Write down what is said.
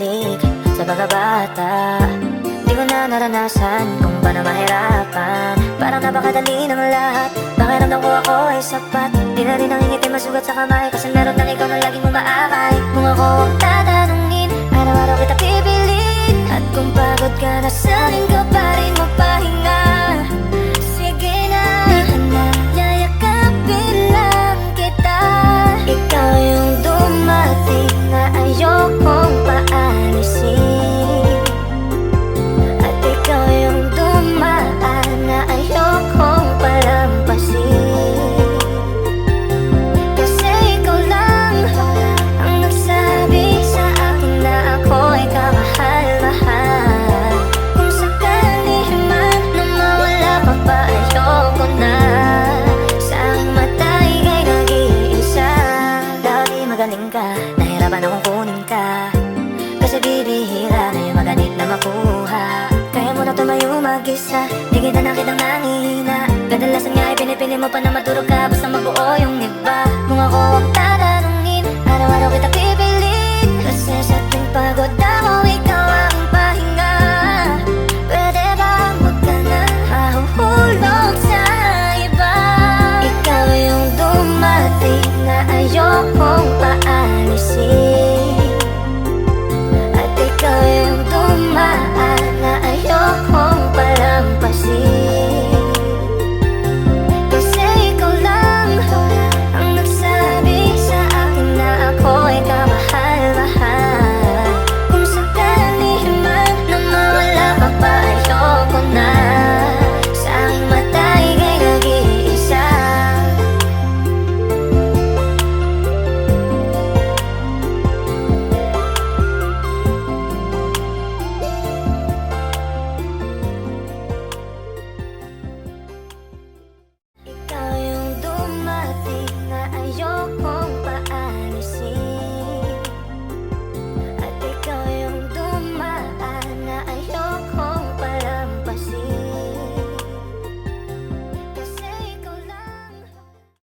bumalik sa pagkabata. Di ko na naranasan kung paano mahirapan. Parang napakadali ng lahat, pakiramdam ko ako ay sapat. Di na rin nangingiti masugat sa kamay, kasi meron lang ikaw na laging umaakay. Kung ako ang tatanungin, araw-araw kita pipiliin. At kung pagod ka na sa'kin ka pa rin magpahinga, sige na, di ka na, yayakapin lang kita. Ikaw yung dumating na ayokong paalisin, at ikaw yung dumaan na ayokong palampasin. Kasi ikaw lang ang nagsabi sa akin na ako'y kamahal-mahal. Kung sakali man na mawala ka pa, ayoko na. Sa aking mata ika'y nag-iisa. Dati magaling ka, nahirapan akong kunin ka, kasi bibihira na yung maganit na makuha. Kaya mo na tumayo mag-isa, di kita nakitang nangihina. Kadalasan nga ay pinipili mo pa na madurog ka, basta mabuo yung iba. Kung ako ang tatanungin, araw-araw kita